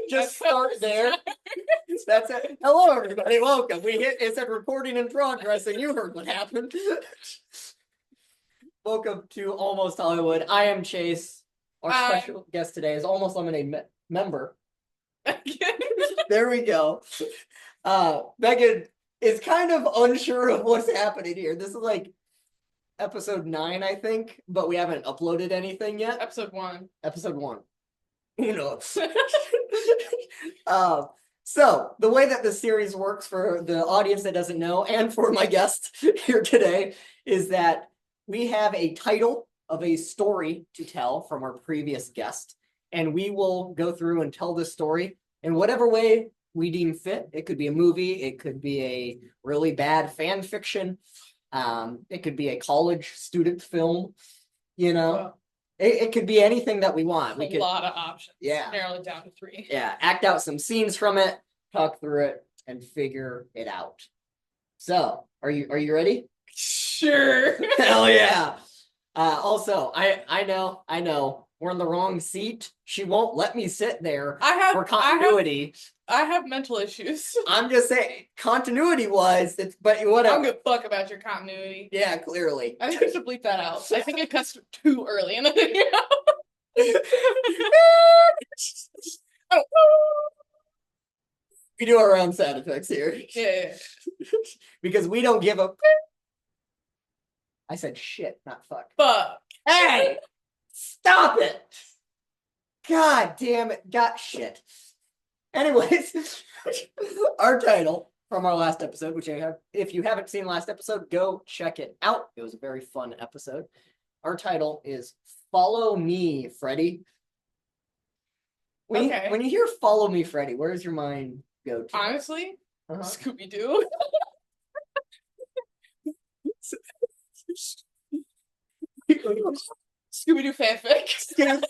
Just start there. That's it. Hello, everybody. Welcome. It said recording in progress, and you heard what happened. Welcome to Almost Hollywood. I am Chase. Our special guest today is Almost Lemonade member. There we go. Megan is kind of unsure of what's happening here. This is like episode 9, I think, but we haven't uploaded anything yet. Episode 1. Episode 1. Who knows? So the way that the series works for the audience that doesn't know, and for my guest here today, is that we have a title of a story to tell from our previous guest, and we will go through and tell this story in whatever way we deem fit. It could be a movie, it could be a really bad fan fiction, it could be a college student film, you know. Well, it could be anything that we want. We a could, lot of options. Yeah. Narrow it down to 3. Yeah, act out some scenes from it, talk through it, and figure it out. So, are you ready? Sure. Hell yeah. Also, I know, we're in the wrong seat. She won't let me sit there for continuity. I have mental issues. I'm just saying, continuity-wise, but whatever. I don't give a fuck about your continuity. Yeah, clearly. I think I should bleep that out. I think it cuts too early in the video. We do our own sound effects here. Yeah. Because we don't give a... I said shit, not fuck. Fuck. Hey! Stop it! God damn it. Got shit. Anyways, our title from our last episode, which if you haven't seen last episode, go check it out. It was a very fun episode. Our title is Follow Me, Freddie. When you hear Follow Me, Freddie, where does your mind go to? Honestly, Scooby-Doo. Scooby-Doo fanfic.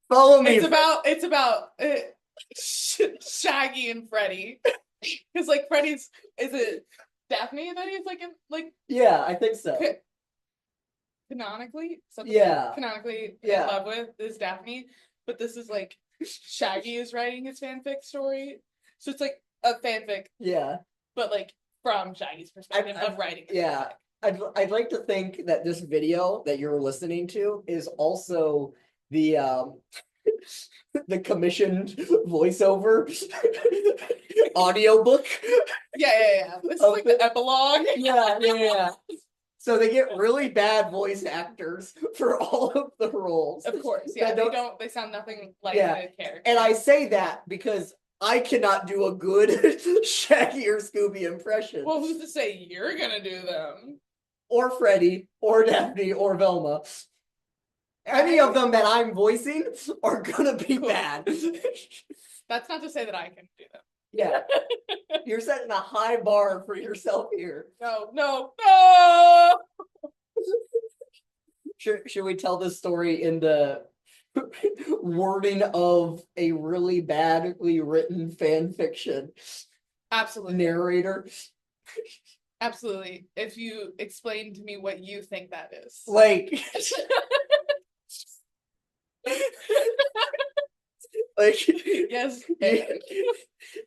Follow Me. It's about Shaggy and Freddie. Because like Freddie's, is it Daphne that he's like in like? Yeah, I think so. Canonically, canonically in love with is Daphne, but this is like Shaggy is writing his fanfic story, so it's like a fanfic. Yeah, but like from Shaggy's perspective of writing. Yeah, I'd like to think that this video that you're listening to is also the the commissioned voiceover audiobook. Yeah. This is like the epilogue. Yeah. So they get really bad voice actors for all of the roles. Of course, yeah. They sound nothing like the character. And I say that because I cannot do a good Shaggy or Scooby impression. Well, who's to say you're gonna do them? Or Freddie, or Daphne, or Velma. Any of them that I'm voicing are gonna be bad. That's not to say that I can do them. Yeah. You're setting a high bar for yourself here. No. Should we tell this story in the wording of a really badly written fan fiction? Absolutely. Narrator? Absolutely. If you explain to me what you think that is. Like... Yes.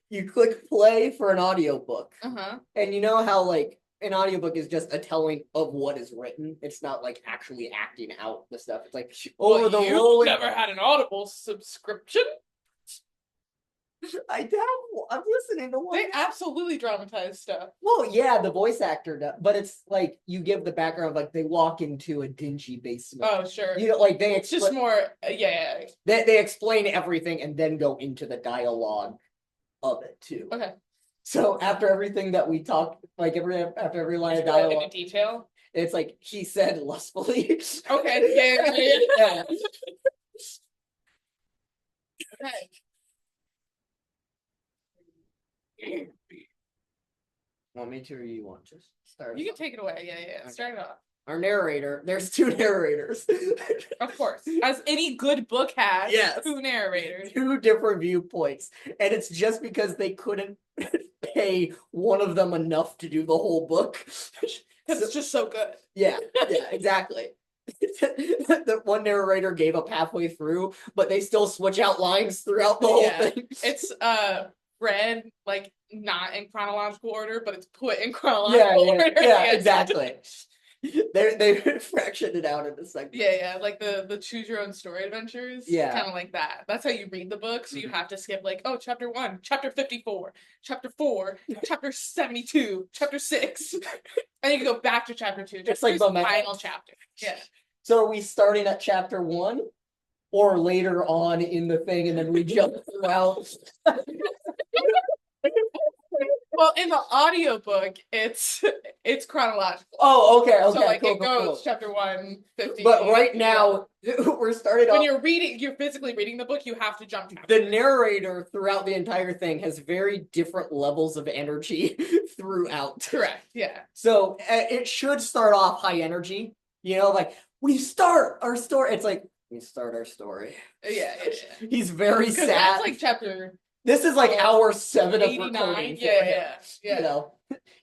You click play for an audiobook. Uh-huh. And you know how like an audiobook is just a telling of what is written. It's not like actually acting out the stuff. It's like over the rolling. Never had an Audible subscription? I doubt. I'm listening to one. They absolutely dramatize stuff. Well, yeah, the voice actor does, but it's like you give the background, like they walk into a dingy basement. Oh, sure. You know, like it's just more. Yeah. They explain everything and then go into the dialogue of it too. Okay. So after everything that we talked, like after every line of dialogue, into detail. It's like he said lustfully. Okay. Yeah. Okay. Want me to, or you want to start? You can take it away. Yeah. Okay. Start it off. Our narrator. There's 2 narrators. Of course, as any good book has. Yes. 2 narrators. 2 different viewpoints, and it's just because they couldn't pay one of them enough to do the whole book. Because it's just so good. Yeah, exactly. the one narrator gave up halfway through, but they still switch out lines throughout the whole thing. It's read like not in chronological order, but it's put in chronological order. Yeah, exactly. They fractioned it out into segments. Yeah, like the choose your own story adventures. Yeah. Kind of like that. That's how you read the book, so you have to skip like, oh, chapter 1, chapter 54, chapter 4, chapter 72, chapter 6. And you can go back to chapter 2. It's like the final chapter. Yeah. So are we starting at chapter 1 or later on in the thing and then we jump throughout? Well, in the audiobook, it's chronological. Oh, okay. So like it goes chapter 1, 50. But right now, we're starting when off. you're physically reading the book, you have to jump chapter. The narrator throughout the entire thing has very different levels of energy throughout. Correct. Yeah. So it should start off high energy. You know, like we start our story. It's like we start our story. Yeah. He's very sad. That's like chapter. This is like hour 7 of 89. recording. Yeah. You know,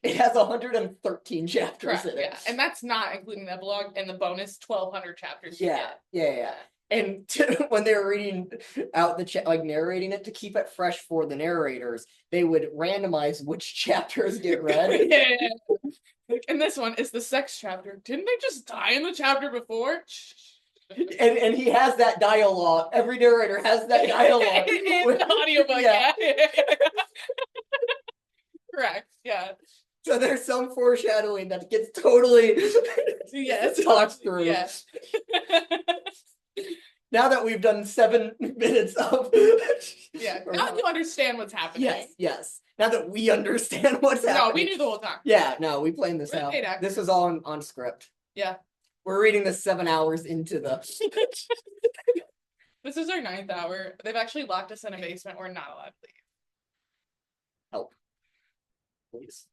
it has 113 chapters Correct, in it. yeah, and that's not including the epilogue and the bonus 1,200 chapters. Yeah. And when they were reading out the like narrating it to keep it fresh for the narrators, they would randomize which chapters get read. Yeah. And this one is the sex chapter. Didn't they just die in the chapter before? And he has that dialogue. Every narrator has that dialogue. in the audiobook, yeah. Correct, yeah. So there's some foreshadowing that gets totally talked through. Yes. Now that we've done 7 minutes of now you understand what's happening. Yes. Now that we understand what's happening. No, we knew the whole time. Yeah, no, we planned this out. This is all on script. Yeah. We're reading this 7 hours into the. This is our 9th hour. They've actually locked us in a basement. We're not allowed to leave. Help. Please.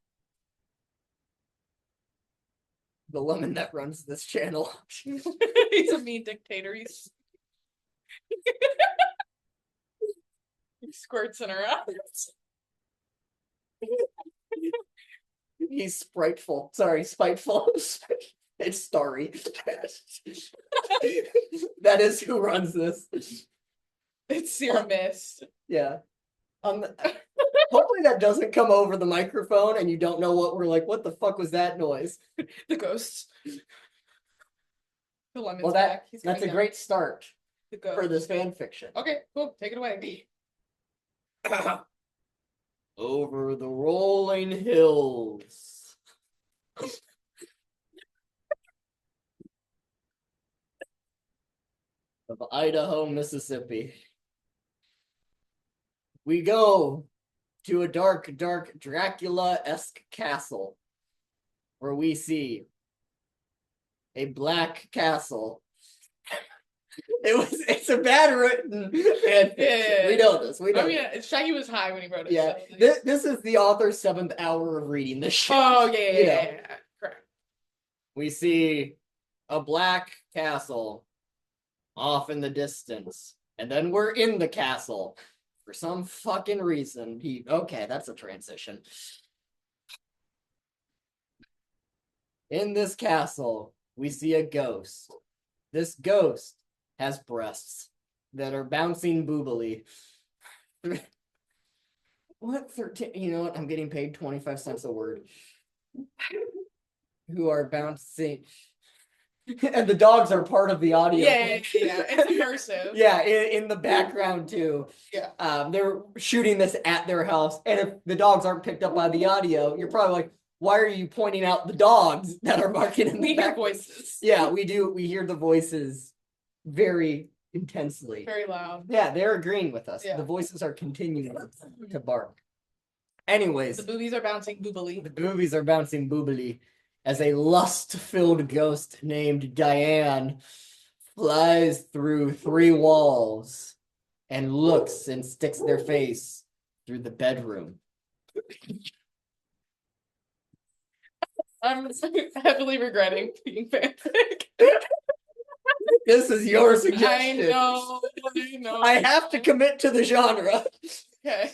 The lemon that runs this channel. He's a mean dictator. He squirts in her eyes. He's spiteful. Sorry, spiteful. It's Starry. That is who runs this. It's Serum Mist. Yeah. Hopefully that doesn't come over the microphone and you don't know what we're like. What the fuck was that noise? The ghosts. The lemon's well, back. That's a great start for this fan fiction. Okay, cool. Take it away. Over the rolling hills. Of Idaho, Mississippi. We go to a dark Dracula-esque castle where we see a black castle. It's a bad written fan fiction. We know this. We know. Shaggy was high when he wrote it. Yeah. So. This is the author's 7th hour of reading this shit. Oh, yeah. Correct. We see a black castle off in the distance. And then we're in the castle. For some fucking reason. Okay, that's a transition. In this castle, we see a ghost. This ghost has breasts that are bouncing boobily. What 13? You know what? I'm getting paid 25 cents a word. Who are bouncing. And the dogs are part of the audio. Yeah. It's immersive. Yeah, in the background too. Yeah. They're shooting this at their house. And if the dogs aren't picked up by the audio, you're probably like, why are you pointing out the dogs that are barking in the back? We hear voices. Yeah, we do. We hear the voices very intensely. Very loud. Yeah, they're agreeing with us. Yeah. The voices are continuing to bark. Anyways. The boobies are bouncing boobily. The boobies are bouncing boobily as a lust-filled ghost named Diane flies through 3 walls and looks and sticks their face through the bedroom. I'm heavily regretting being fanfic. This is your suggestion. I know. I have to commit to the genre. Okay.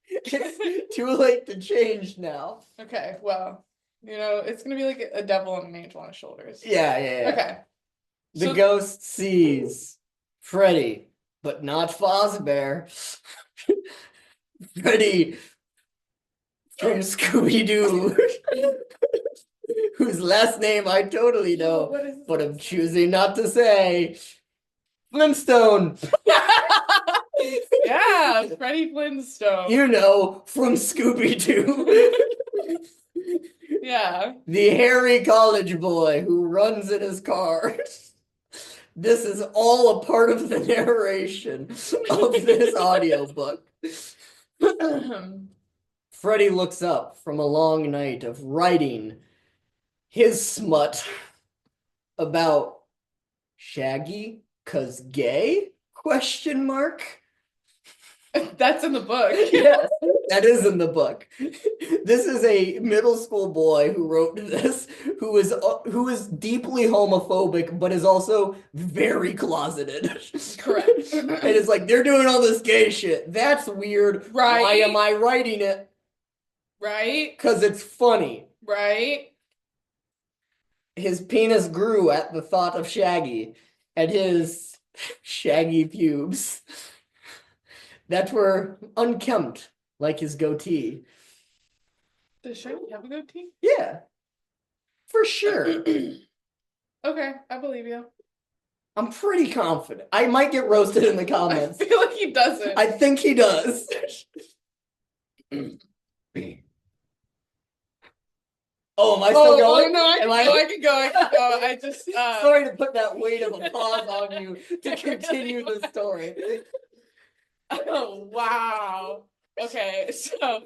It's too late to change now. Okay, well. You know, it's gonna be like a devil and an angel on his shoulders. Yeah, yeah, yeah. Okay. The So- ghost sees Freddie, but not Fozbear. Freddie from Scooby-Doo, whose last name I totally know, What is but I'm choosing not to say. Flintstone. Yeah, Freddie Flintstone. You know, from Scooby-Doo. Yeah. The hairy college boy who runs in his car. This is all a part of the narration of this audiobook. Freddie looks up from a long night of writing his smut about Shaggy 'cause gay? Question mark. That's in the book. Yes, that is in the book. This is a middle school boy who wrote this, who is deeply homophobic, but is also very closeted. Correct. And it's like, they're doing all this gay shit. That's weird. Right. Why am I writing it? Right? Because it's funny. Right? His penis grew at the thought of Shaggy, and his shaggy pubes that were unkempt, like his goatee. Does Shaggy have a goatee? Yeah, for sure. Okay, I believe you. I'm pretty confident. I might get roasted in the comments. I feel like he doesn't. I think he does. Oh, am I still going? No, I Am can go. I just Sorry to put that weight of applause on you to continue the story. Oh wow. Okay, so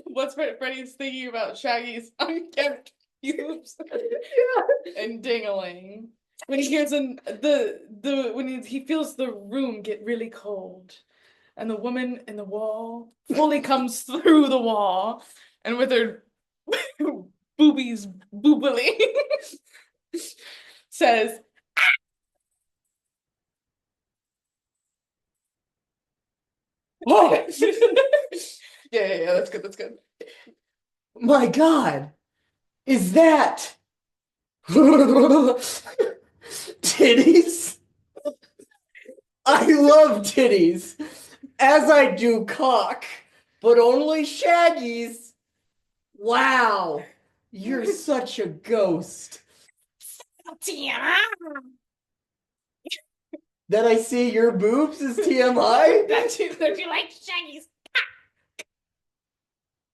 what's Freddie's thinking about Shaggy's unkempt pubes and dingling when he hears when he feels the room get really cold, and the woman in the wall fully comes through the wall, and with her boobies boobily says, Oh, yeah, that's good. my God. Is that titties? I love titties, as I do cock, but only Shaggy's. Wow, you're such a ghost. That I see your boobs is TMI? That you like Shaggy's.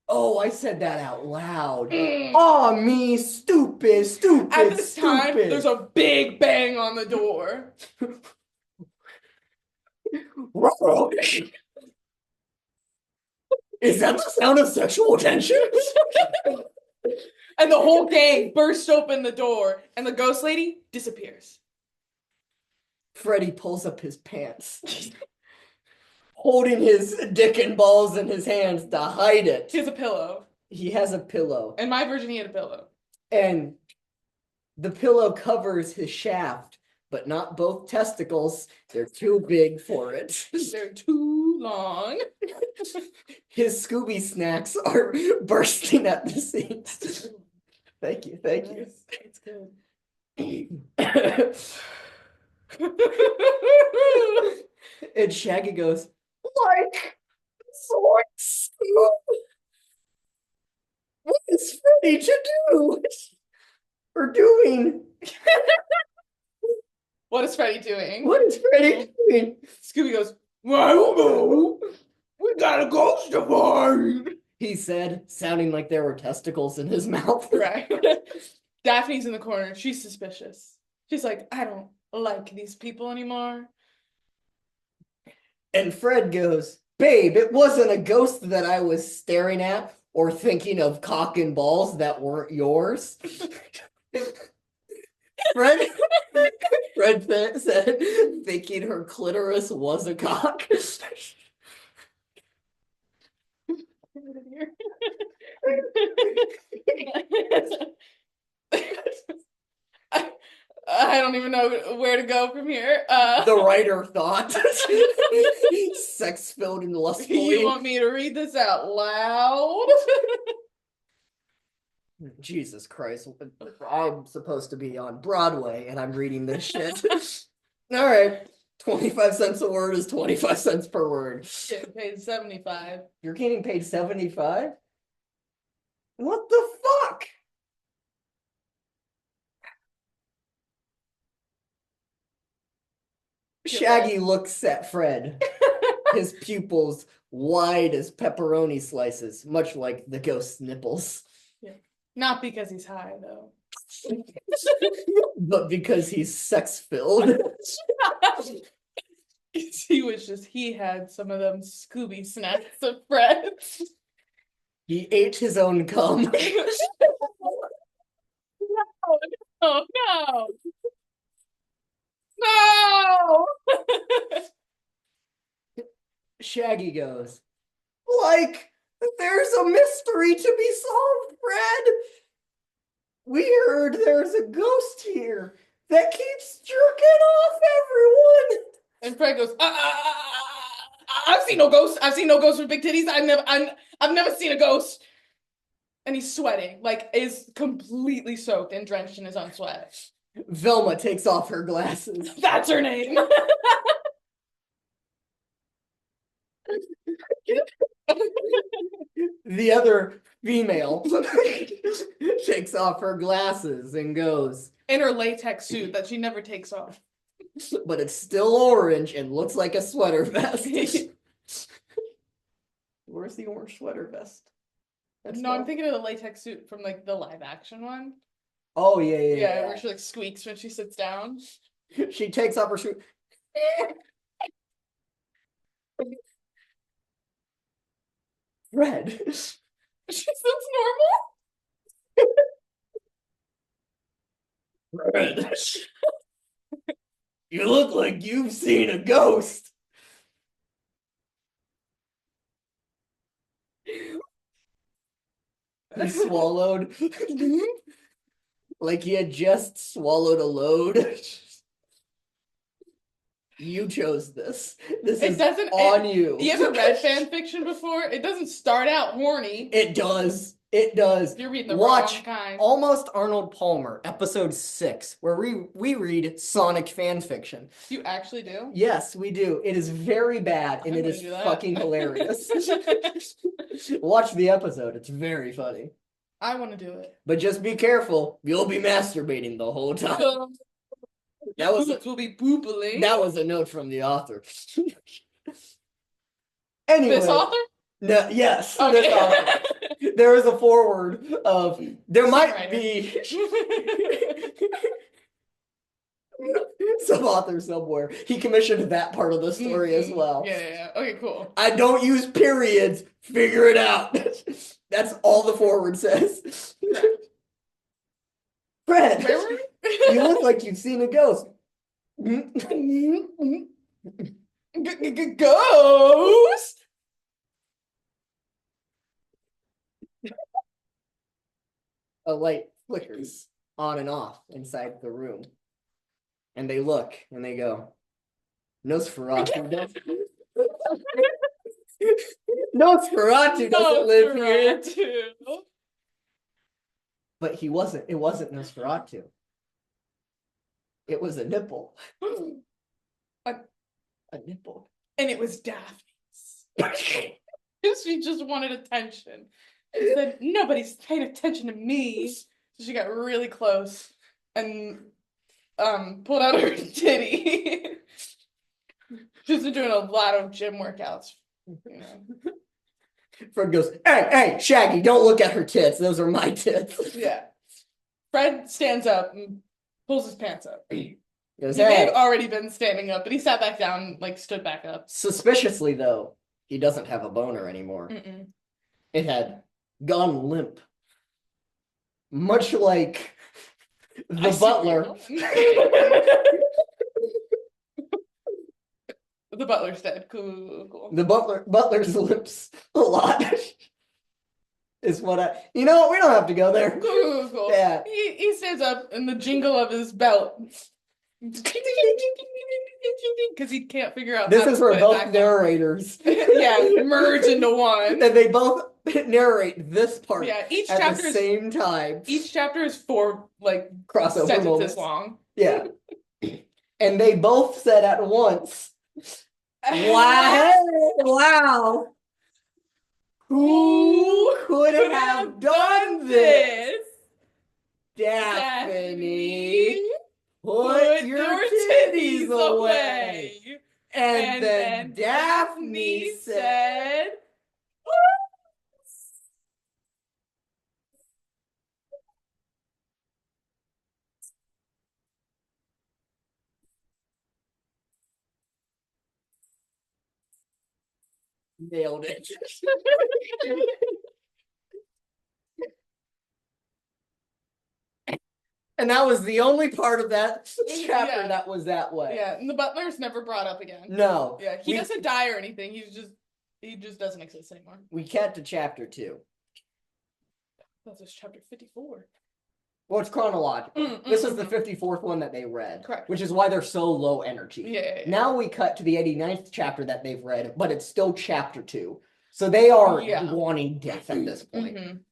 Oh, I said that out loud. Mm. Oh, me, stupid. At this time, there's a big bang on the door. Is that the sound of sexual tension? And the whole gang bursts open the door, and the ghost lady disappears. Freddie pulls up his pants, holding his dick and balls in his hands to hide it. He has a pillow. He has a pillow. In my version, he had a pillow. And the pillow covers his shaft, but not both testicles. They're too big for it. They're too long. His Scooby snacks are bursting at the seams. Thank you. It's good. And Shaggy goes, like, sorts. What is Freddie to do? Or doing? What is Freddie doing? What is Freddie doing? Scooby goes, well, I don't know. We got a ghost to find. He said, sounding like there were testicles in his mouth. Right. Daphne's in the corner. She's suspicious. She's like, I don't like these people anymore. And Fred goes, babe, it wasn't a ghost that I was staring at or thinking of cock and balls that weren't yours. Fred said, thinking her clitoris was a cock. I don't even know where to go from here. The writer thought. Sex-filled and lustfully. You want me to read this out loud? Jesus Christ. I'm supposed to be on Broadway and I'm reading this shit. All right. 25 cents a word is 25 cents per word. Getting paid 75. You're getting paid 75? What the fuck? Shaggy looks at Fred, his pupils wide as pepperoni slices, much like the ghost's nipples. Yeah. Not because he's high, though. But because he's sex-filled. He had some of them Scooby snacks of Fred. He ate his own cum. No, no. No! Shaggy goes, like, there's a mystery to be solved, Fred. We heard there's a ghost here that keeps jerking off everyone. And Fred goes, I've seen no ghosts. I've seen no ghosts with big titties. I've never seen a ghost. And he's sweating, like is completely soaked and drenched in his own sweat. Velma takes off her glasses. That's her name. The other female takes off her glasses and goes, In her latex suit that she never takes off. but it's still orange and looks like a sweater vest. Where's the orange sweater vest? No, I'm thinking of the latex suit from like the live action one. Oh, yeah. Yeah, where she like squeaks when she sits down. She takes off her shoe. Fred. She looks normal. Fred. You look like you've seen a ghost. He swallowed. Like he had just swallowed a load. You chose this. This is on you. You ever read fan fiction before? It doesn't start out horny. It does. It does. You're reading the Watch wrong kind. Almost Arnold Palmer, episode 6, where we read Sonic fan fiction. You actually do? Yes, we do. It is very bad, and I'm it is gonna do that. fucking hilarious. Watch the episode. It's very funny. I want to do it. But just be careful. You'll be masturbating the whole time. That was will be boopling. That was a note from the author. Anyway. This author? No, yes. Okay. This author. There is a foreword of there might be some author somewhere. He commissioned that part of the story as well. Yeah. Okay, cool. I don't use periods. Figure it out. That's all the foreword says. Fred, you look like you've seen a ghost. Ghost? A light flickers on and off inside the room. And they look and they go, Nosferatu doesn't live here. But it wasn't Nosferatu. It was a nipple. A nipple. And it was Daphne's. She just wanted attention. She said, nobody's paying attention to me. So she got really close and pulled out her titty. She's been doing a lot of gym workouts. You know. Fred goes, hey, Shaggy, don't look at her tits. Those are my tits. Yeah. Fred stands up and pulls his pants up. He goes, He may have already been standing up, but he sat back down, like stood back up. Suspiciously, though, he doesn't have a boner anymore. Mm-mm. It had gone limp. Much like the butler. The butler's dead. Cool. The butler's limps a lot. Is what we don't have to go there. Cool. Yeah. He stands up and the jingle of his belt Because he can't figure out This how is to for put it both back on. narrators. Yeah, merge into one. And they both narrate this part Yeah, each at chapter the is same time. each chapter is 4 like Crossover sentences moments. long. Yeah. And they both said at once, wow, wow. Who could have done this? Daphne, put your titties away. And then Daphne said, nailed it. And that was the only part of that chapter Yeah. that was that way. Yeah, and the butler's never brought up again. No. Yeah, he doesn't die or anything. He just doesn't exist anymore. We get to chapter 2. That's just chapter 54. Well, it's chronological. This is the 54th one that they read. Correct. Which is why they're so low energy. Yeah. Now we cut to the 89th chapter that they've read, but it's still chapter 2. So they are wanting death at this point.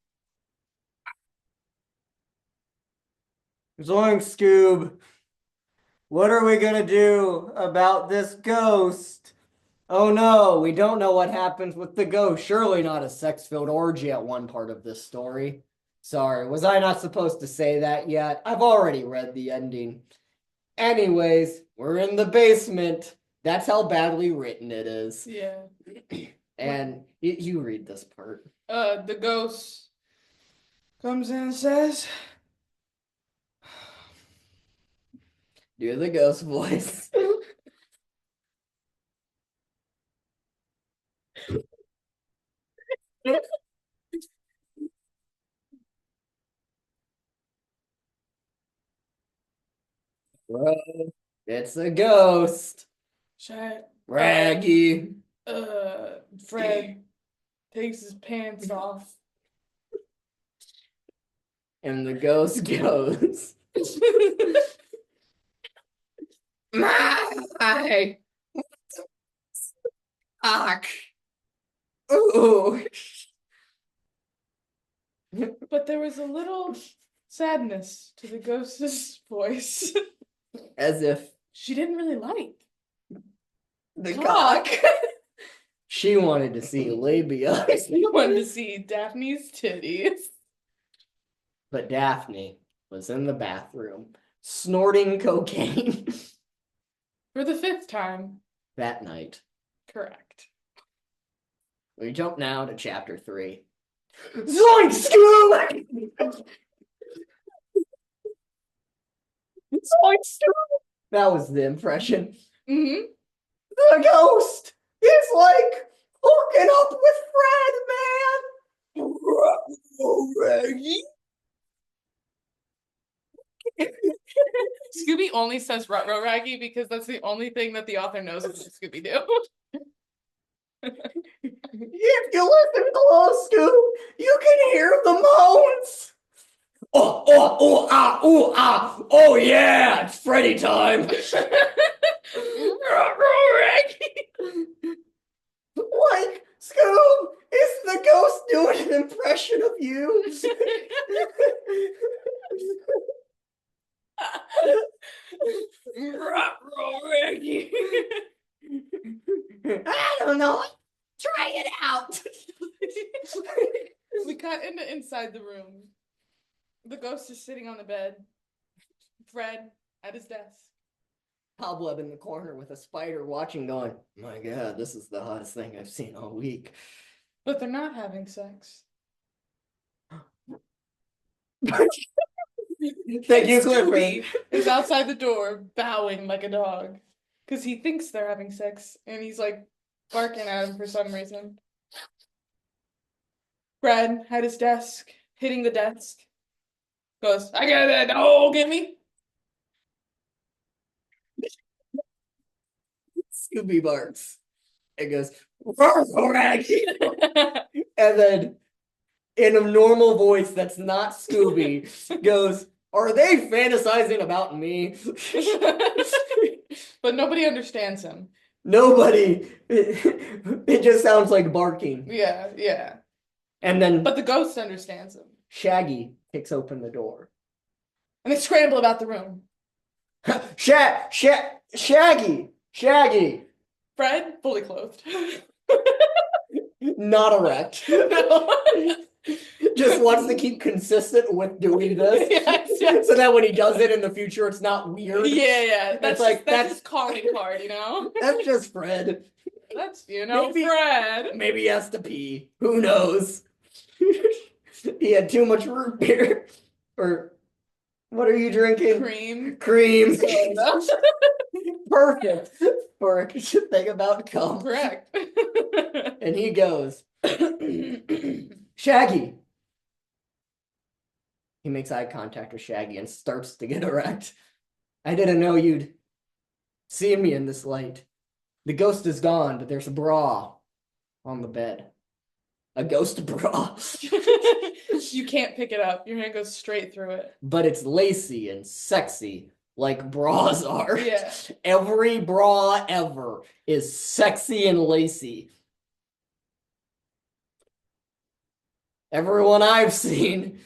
Zoink, Scoob. What are we gonna do about this ghost? Oh no, we don't know what happens with the ghost. Surely not a sex-filled orgy at one part of this story. Sorry, was I not supposed to say that yet? I've already read the ending. Anyways, we're in the basement. That's how badly written it is. Yeah. And you read this part. The ghost comes in and says, Do the ghost voice. Bro, it's a ghost. Shut. Raggy. Fred takes his pants off. And the ghost goes. My. Fuck. Ooh. But there was a little sadness to the ghost's voice. As if She didn't really like the cock. She wanted to see labia. She wanted to see Daphne's titties. But Daphne was in the bathroom, snorting cocaine. For the 5th time. That night. Correct. We jump now to chapter 3. Zoink, Scoob! Zoink, Scoob! That was the impression. Mm-hmm. The ghost is like hooking up with Fred, man. Scooby only says Ruh-roh Raggy because that's the only thing that the author knows about Scooby-Doo. If you listen close, Scoob, you can hear the moans. Oh yeah, it's Freddie time. Like, Scoob, is the ghost doing an impression of you? I don't know. Try it out. We cut into inside the room. The ghost is sitting on the bed. Fred at his desk. Cobweb in the corner with a spider watching, going, my God, this is the hottest thing I've seen all week. But they're not having sex. Thank you, Scooby Clifford. is outside the door, bowing like a dog. Because he thinks they're having sex, and he's like barking at him for some reason. Fred at his desk, hitting the desk. Goes, I got it, oh, get me. Scooby barks. It goes, and then in a normal voice that's not Scooby, goes, Are they fantasizing about me? But nobody understands him. Nobody. It just sounds like barking. Yeah, yeah. And then But the ghost understands him. Shaggy kicks open the door. And they scramble about the room. Shaggy! Shaggy! Fred, fully clothed. Not erect. No. Just wants to keep consistent with doing this. Yes. So that when he does it in the future, it's not weird. Yeah. It's like, That's his calling card, you know? That's just Fred. That's, Maybe- Fred. Maybe he has to pee. Who knows? He had too much root beer. Or what are you drinking? Cream. Cream. Soda. Perfect for a thing about cum. Correct. And he goes, Shaggy. He makes eye contact with Shaggy and starts to get erect. I didn't know you'd see me in this light. The ghost is gone, but there's a bra on the bed. A ghost bra. You can't pick it up. Your hand goes straight through it. But it's lacy and sexy, like bras are. Yeah. Every bra ever is sexy and lacy. Everyone I've seen.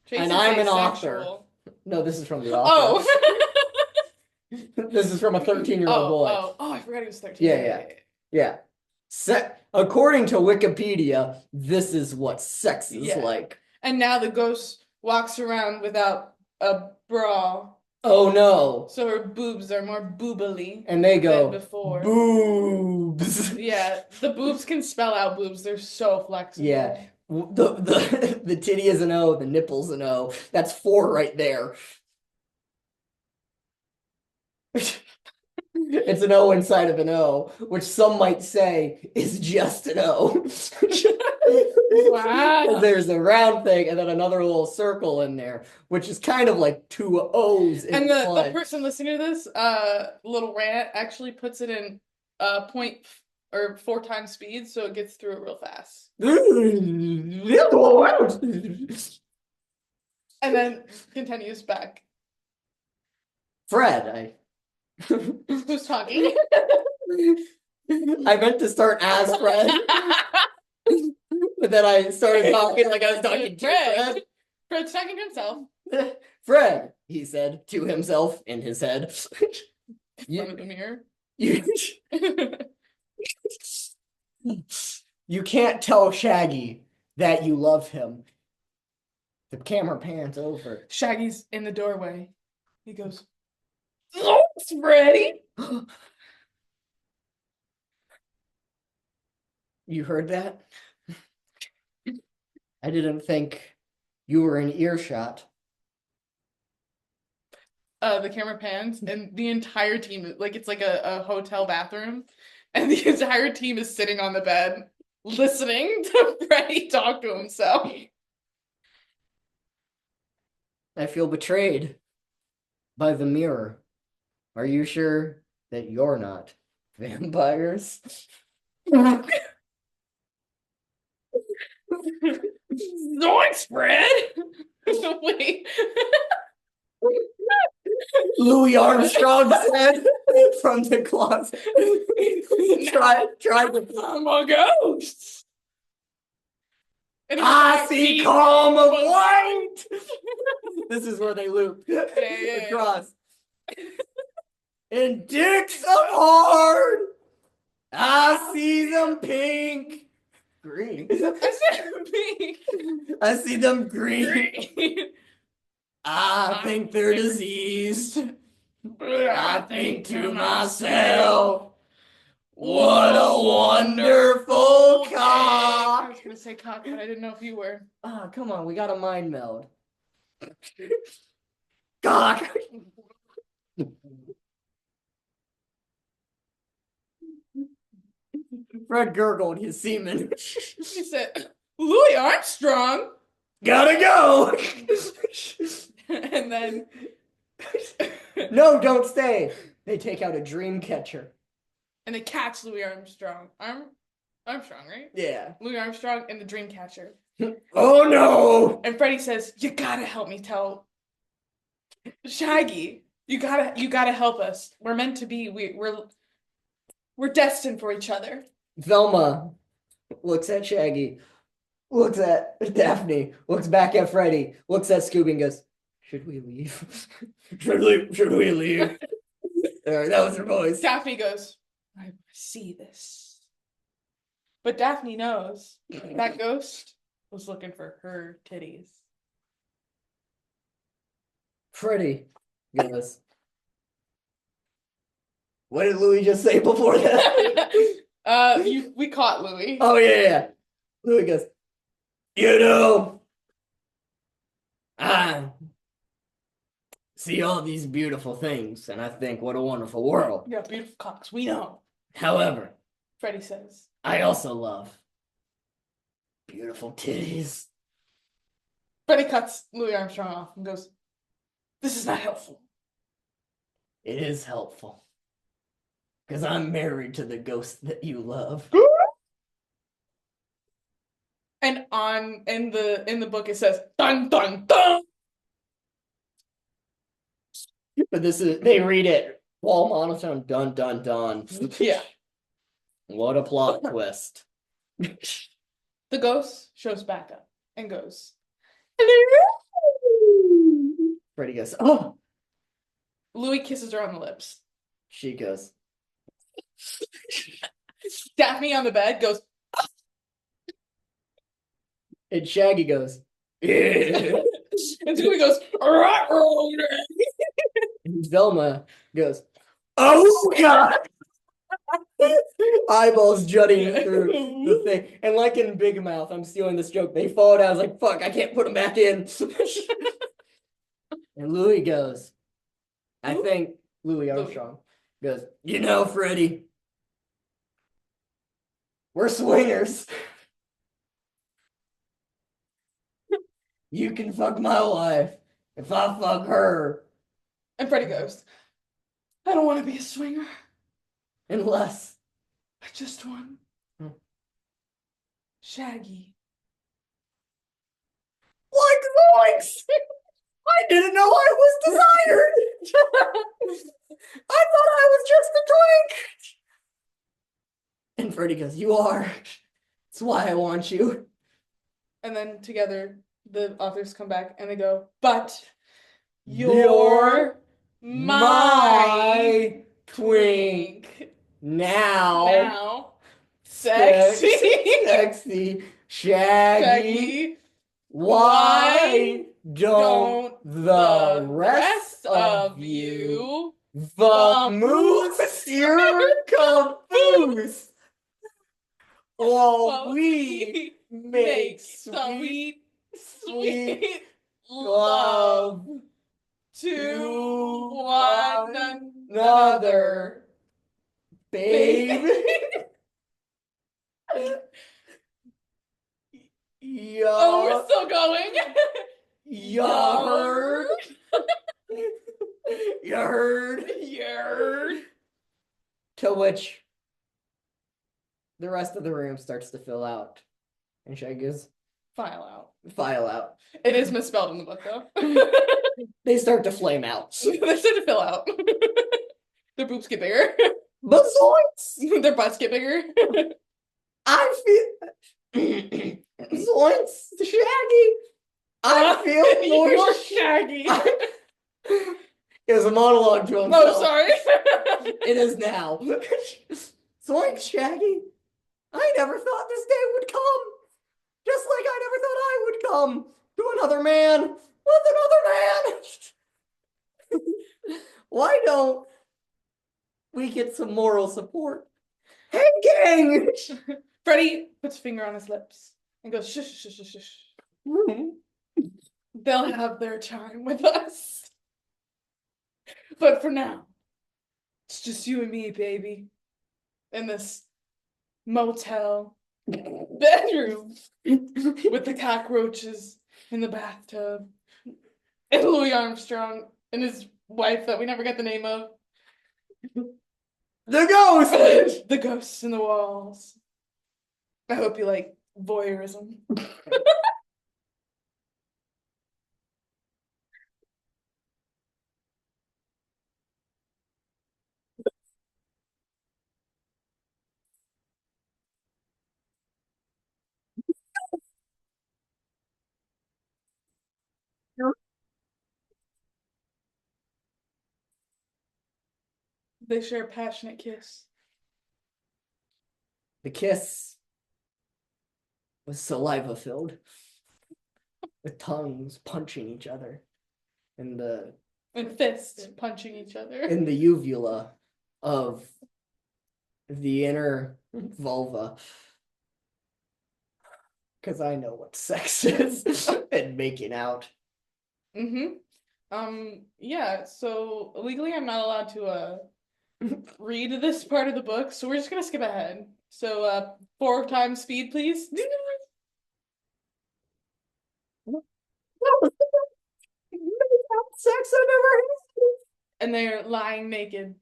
Jason's And I'm an asexual. author. No, this is from the author. Oh. This is from a 13-year-old boy. Oh, I forgot he was 13. Yeah. According to Wikipedia, this is what sex is Yeah. like. And now the ghost walks around without a bra. Oh no. So her boobs are more boobily And they go, than before. boobs. Yeah, the boobs can spell out boobs. They're so flexible. Yeah. The titty is an O, the nipple's an O. That's 4 right there. It's an O inside of an O, which some might say is just an O. Wow. There's a round thing and then another little circle in there, which is kind of like 2 O's in And the one. person listening to this little rant actually puts it in 4 times speed, so it gets through it real fast. And then continues back. Fred, Who's talking? I meant to start as Fred, but then I started talking like I was talking to Fred. Fred's talking to himself. Fred, he said to himself in his head. In front of the mirror. You can't tell Shaggy that you love him. The camera pans over. Shaggy's in the doorway. He goes, "Thanks, Freddie." You heard that? I didn't think you were in earshot. The camera pans and the entire team, like it's like a hotel bathroom, and the entire team is sitting on the bed listening to Freddie talk to himself. I feel betrayed by the mirror. Are you sure that you're not vampires? Zoinks, Fred! Wait. Louis Armstrong said from the closet. Try to. I'm a ghost. And I see column of light. This is where they loop across. And dicks are hard. I see them pink. Green. I said pink. I see them green. Green. I think they're diseased. I think to myself, what a wonderful I cock. was gonna say cock, but I didn't know if you were. Ah, come on, we got a mind meld. Cock. Fred gurgled his semen. He said, "Louis Armstrong." Gotta go. And then No, don't stay. They take out a dream catcher. and they catch Louis Armstrong. Armstrong, right? Yeah. Louis Armstrong and the dream catcher. Oh no. And Freddie says, "You gotta help me tell Shaggy, you gotta help us. We're meant to be. We're destined for each other. Velma looks at Shaggy, looks at Daphne, looks back at Freddie, looks at Scooby and goes, should we leave? Should we leave? All right, that was her voice. Daphne goes, I see this. But Daphne knows that ghost was looking for her titties. Freddie goes, what did Louis just say before that? We caught Louis. Oh, yeah. Louis goes, I see all these beautiful things, and I think, what a wonderful world. Yeah, beautiful cocks. We know. However, Freddie says, I also love beautiful titties. Freddie cuts Louis Armstrong off and goes, this is not helpful. It is helpful. Because I'm married to the ghost that you love. And in the book it says, dun dun dun. But they read it wall monotone, dun dun dun. Yeah. What a plot twist. The ghost shows back up and goes, hello. Freddie goes, oh. Louis kisses her on the lips. She goes. Daphne on the bed goes, And Shaggy goes, yeah. And Scooby goes, And Velma goes, oh God. Eyeballs jutting through the thing. And like in Big Mouth, I'm stealing this joke. They fall down. I was like, fuck, I can't put them back in. And Louis goes, I think Louis Armstrong goes, Freddie, we're swingers. You can fuck my wife if I fuck her. And Freddie goes, I don't want to be a swinger. Unless I just want Shaggy. Like zoinks! I didn't know I was desired. I thought I was just a twink. And Freddie goes, you are. That's why I want you. And then together the authors come back and they go, but You're my twink. Now. Now. Sexy. Sexy. Shaggy. Why don't the rest of you vamoose your caboose while we make sweet, sweet love to one another, babe? Oh, we're still going. You heard? You heard? You heard? To which the rest of the room starts to fill out. And Shaggy goes, File out. It is misspelled in the book, though. They start to flame out. They start to fill out. Their boobs get bigger. Bazoinks! Their butts get bigger. I feel... Zoinks! Shaggy! I feel more... You're Shaggy. It was a monologue to himself. Oh, sorry. It is now. Zoinks, Shaggy! I never thought this day would come. Just like I never thought I would come to another man with another man. Why don't we get some moral support? Hey, gang! Freddie puts a finger on his lips and goes, shush, shush, shush, shush. They'll have their time with us. But for now, it's just you and me, baby. In this motel bedroom with the cockroaches in the bathtub and Louis Armstrong and his wife that we never get the name of. The ghost! The ghosts in the walls. I hope you like voyeurism. But They share a passionate kiss. The kiss was saliva filled, with tongues punching each other in the fists punching each other. in the uvula of the inner vulva. Because I know what sex is and making out. Yeah, so legally I'm not allowed to read this part of the book, so we're just gonna skip ahead. So 4 times speed, please. Sex I've ever had. And they're lying naked.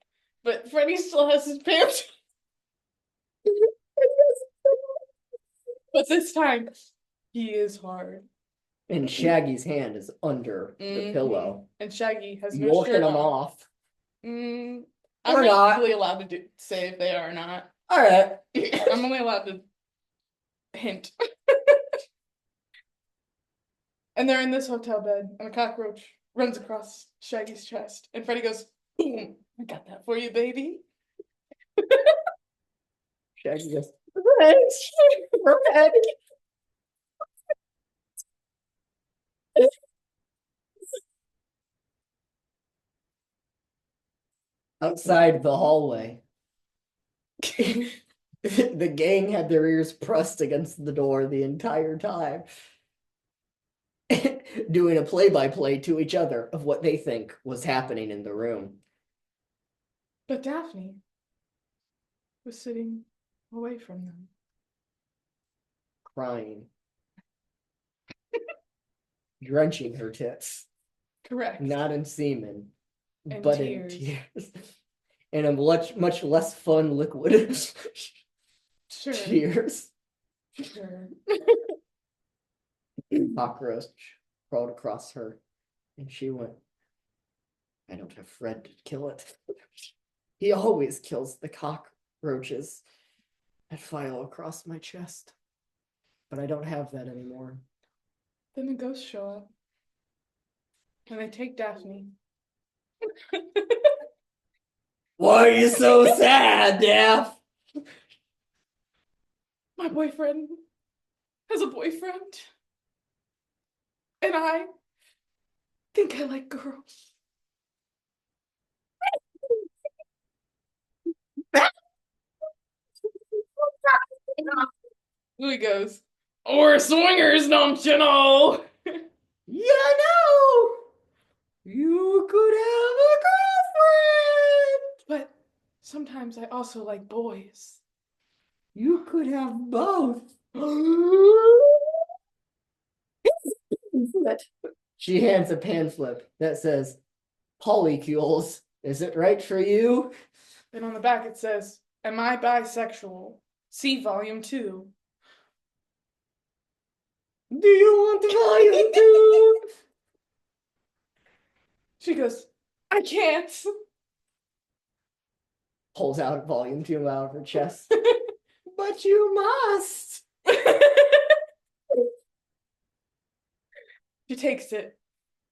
But Freddie still has his pants. But this time, he is hard. And Shaggy's hand is under the pillow. And Shaggy has no Yorking shirt them on. off. I'm Or not not. really allowed to say if they are or not. Alright. I'm only allowed to hint. And they're in this hotel bed, and a cockroach runs across Shaggy's chest. And Freddie goes, boom, I got that for you, baby. Shaggy goes, thanks. Red. Outside the hallway, the gang had their ears pressed against the door the entire time, doing a play-by-play to each other of what they think was happening in the room. But Daphne was sitting away from them. Crying. Drenching her tits. Correct. Not in semen, And but tears. in tears. And a much less fun liquid. Sure. Tears. Sure. Cockroach crawled across her, and she went, I don't have Fred to kill it. He always kills the cockroaches that file across my chest. But I don't have that anymore. Then the ghosts show up. And they take Daphne. Why are you so sad, Daph? My boyfriend has a boyfriend. And I think I like girls. Louis goes, or swingers, don't you know? You know, you could have a girlfriend. But sometimes I also like boys. You could have both. She hands a pamphlet that says, polycules, is it right for you? Then on the back it says, am I bisexual? See volume 2. Do you want volume 2? She goes, I can't. Pulls out volume 2 out of her chest. But you must. She takes it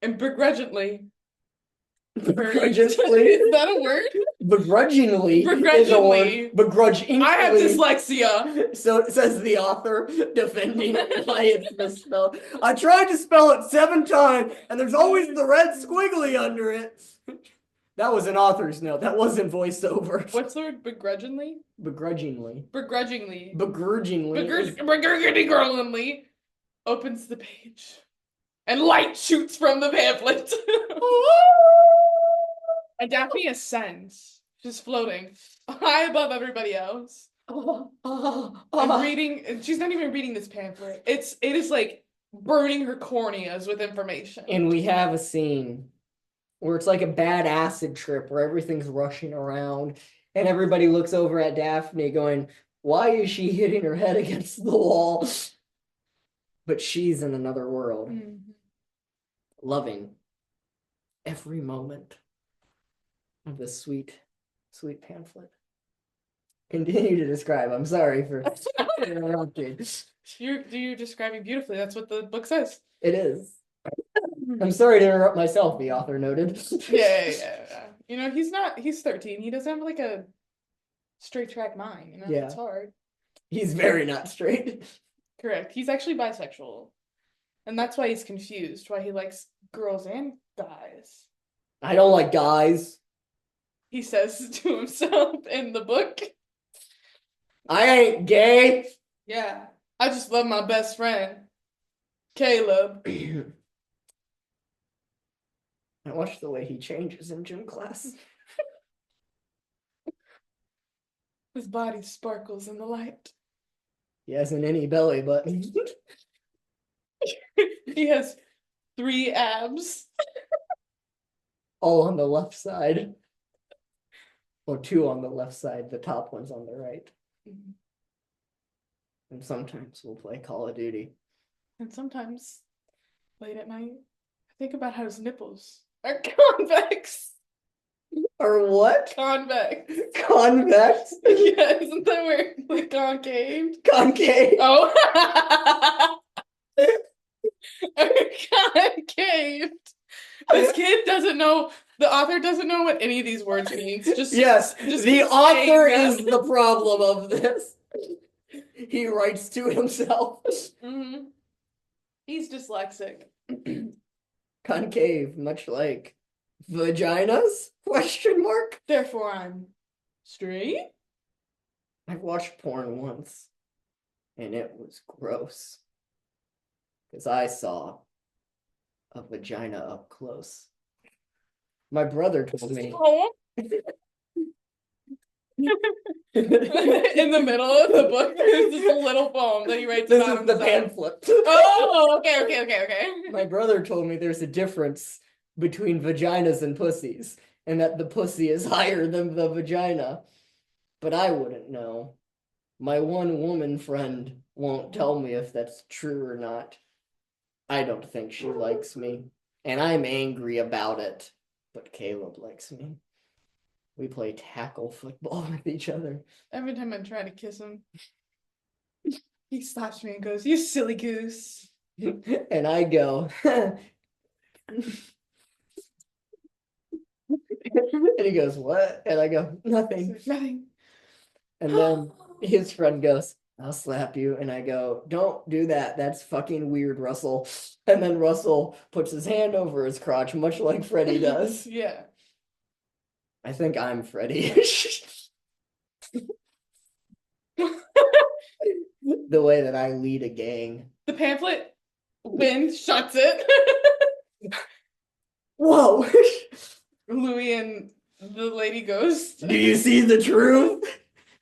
and begrudgingly. Begrudgingly? Is that a word? Begrudgingly. Begrudgingly. Begrudgingly. I have dyslexia. So it says the author defending why it's misspelled. I tried to spell it 7 times, and there's always the red squiggly under it. That was an author's note. That wasn't voiceover. What's the word? Begrudgingly? Begrudgingly. Begrudgingly. Begrudgingly. Begrudgingly opens the page. And light shoots from the pamphlet. And Daphne ascends. She's floating high above everybody else. And reading, she's not even reading this pamphlet. It is like burning her corneas with information. And we have a scene where it's like a bad acid trip where everything's rushing around and everybody looks over at Daphne going, why is she hitting her head against the wall? But she's in another world. Mm-hmm. Loving every moment of this sweet, sweet pamphlet. Continue to describe. I'm sorry for interrupting. You're describing beautifully. That's what the book says. It is. I'm sorry to interrupt myself, the author noted. Yeah. You know, he's 13. He doesn't have like a straight track mind, you know? Yeah. It's hard. He's very not straight. Correct. He's actually bisexual. And that's why he's confused, why he likes girls and guys. I don't like guys. He says to himself in the book. I ain't gay. Yeah. I just love my best friend, Caleb. I watch the way he changes in gym class. His body sparkles in the light. He hasn't any belly button. He has 3 abs. All on the left side. Or 2 on the left side. The top one's on the right. And sometimes we'll play Call of Duty. And sometimes, late at night, I think about how his nipples are convex. Or what? Convex. Convex? Yeah, isn't that where like concave? Concave. Oh. Concaved. This kid doesn't know, the author doesn't know what any of these words means. Yes, just the keep author saying is them. the problem of this. He writes to himself. Mhm. He's dyslexic. Concave, much like vaginas? Question mark. Therefore, I'm straight. I've watched porn once, and it was gross. Because I saw a vagina up close. My brother told me. Oh. In the middle of the book, there's this little poem that he writes This about is the himself. pamphlet. Oh, okay. My brother told me there's a difference between vaginas and pussies, and that the pussy is higher than the vagina. But I wouldn't know. My one woman friend won't tell me if that's true or not. I don't think she likes me, and I'm angry about it. But Caleb likes me. We play tackle football with each other. Every time I try to kiss him, he slaps me and goes, "You silly goose." And I go, and he goes, "What?" And I go, "Nothing." Nothing. And then his friend goes, "I'll slap you." And I go, "Don't do that. That's fucking weird, Russell." And then Russell puts his hand over his crotch, much like Freddie does. Yeah. I think I'm Freddie. The way that I lead a gang. The pamphlet, wind shuts it. Whoa! Louis and the lady goes, Do you see the truth?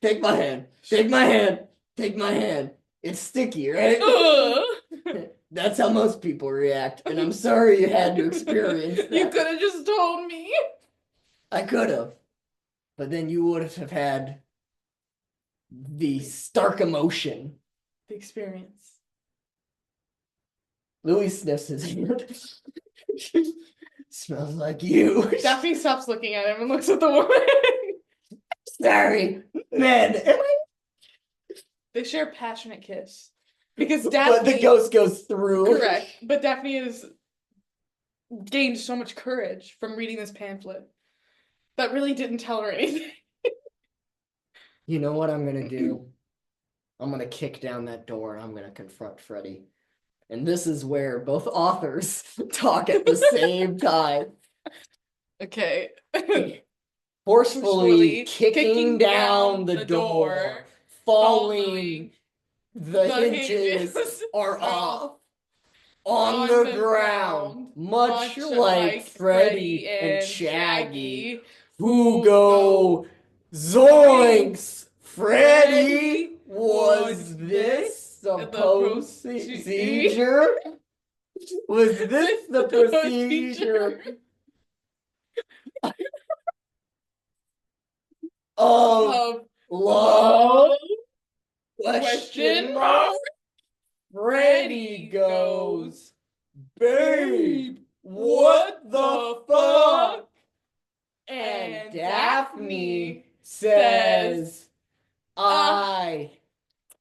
Take my hand. Take my hand. Take my hand. It's sticky, right? "Ugh." That's how most people react, and I'm sorry you had to experience that. You could have just told me. I could have, but then you would have had the stark emotion. The experience. Louis sniffs his hand. Smells like you. Daphne stops looking at him and looks at the woman. Sorry, man. Am I? They share a passionate kiss. Because But Daphne... the ghost goes through. Correct. But Daphne has gained so much courage from reading this pamphlet that really didn't tell her anything. You know what I'm gonna do? I'm gonna kick down that door and I'm gonna confront Freddie. And this is where both authors talk at the same time. Okay. Forcefully kicking down the door, falling, the hinges are off. On the ground, much like Freddie and Shaggy, who go zoinks. Freddie, was this the procedure? Was this the procedure of love? Question mark. Freddie goes, "Babe, what the fuck?" And Daphne says, "I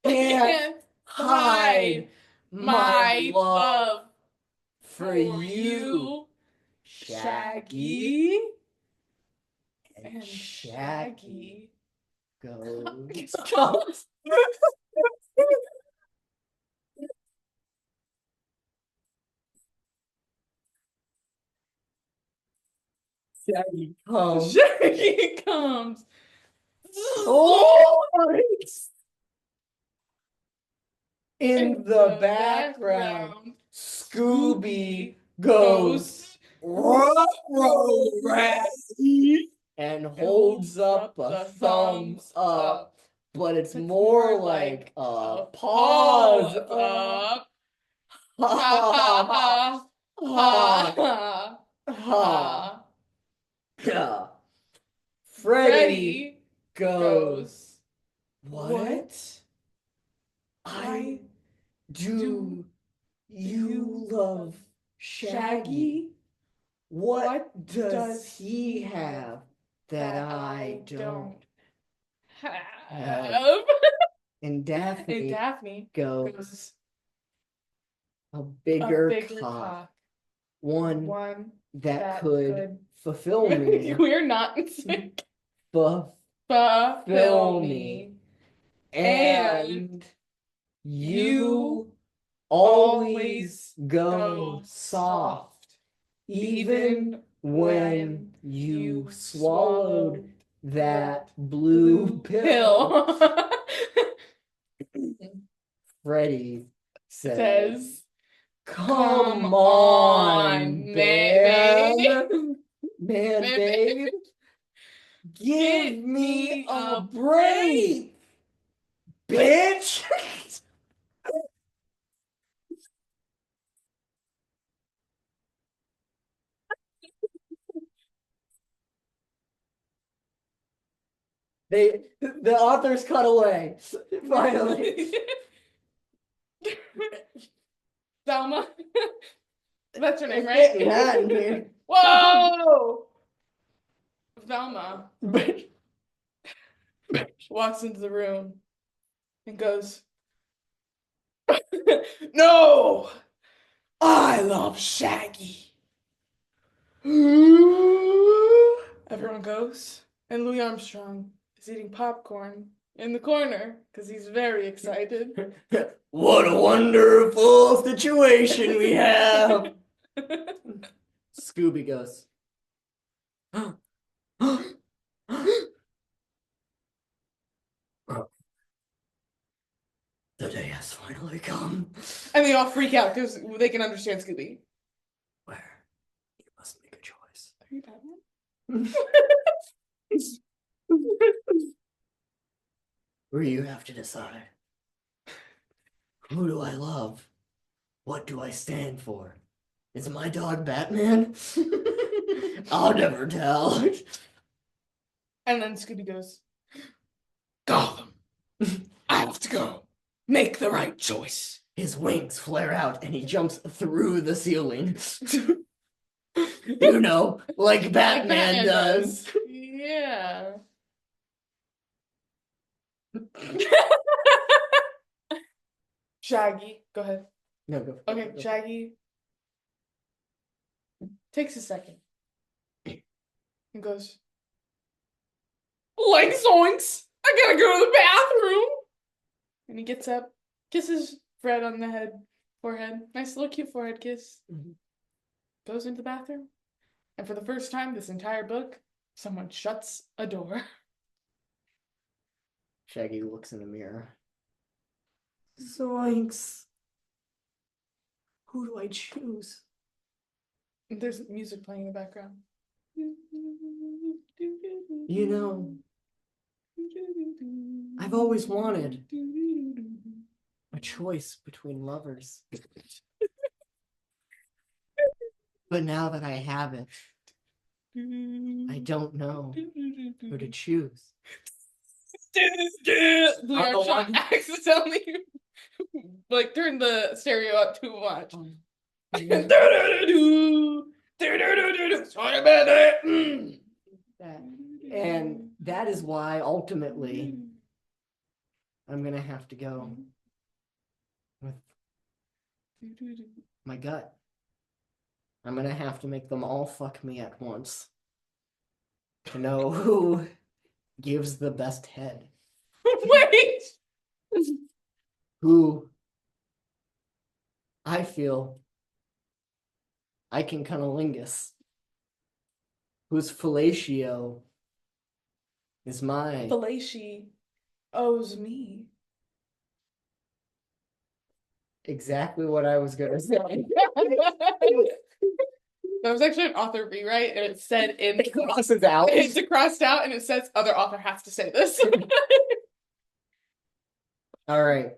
can't hide my love for you, Shaggy." And Shaggy goes. Shaggy comes. Shaggy comes. Oh! In the background, Scooby goes and holds up a thumbs up, but it's more like a paws up. Ha ha ha ha ha ha. Freddie goes, what? I do you love Shaggy? What does he have that I don't have? And Daphne goes, a bigger cock. One that could fulfill me. We're not in sync. Fulfill me. And you always go soft, even when you swallowed that blue pill. Freddie says, come on, babe. Man, babe. Give me a break, bitch. The authors cut away. Finally. Thelma. That's her name, right? Yeah, whoa! Thelma walks into the room and goes, no! I love Shaggy. Everyone goes, and Louis Armstrong is eating popcorn in the corner because he's very excited. What a wonderful situation we have. Scooby goes, the day has finally come. And they all freak out because they can understand Scooby. Where you must make a choice. Are you Batman? Where you have to decide. Who do I love? What do I stand for? Is my dog Batman? I'll never tell. And then Scooby goes, Gotham, I have to go. Make the right choice. His wings flare out and he jumps through the ceiling. You know, like Batman does. Yeah. Shaggy, go ahead. No, go. Okay, go. Shaggy takes a second and goes, like zoinks, I gotta go to the bathroom. And he gets up, kisses Fred on the forehead. Nice little cute forehead kiss. Mm-hmm. Goes into the bathroom. And for the first time this entire book, someone shuts a door. Shaggy looks in the mirror. Zoinks. Who do I choose? And there's music playing in the background. You know, I've always wanted a choice between lovers. But now that I have it, I don't know who to choose. Armstrong accidentally like turned the stereo up too much. And that is why ultimately I'm gonna have to go with my gut. I'm gonna have to make them all fuck me at once. to know who gives the best head. Wait. Who I feel I can cunnilingus. Whose fellatio is my Felicia owes me. exactly what I was gonna say. That was actually an author rewrite, and it said in It crosses out. it's crossed out, and it says other author has to say this. All right.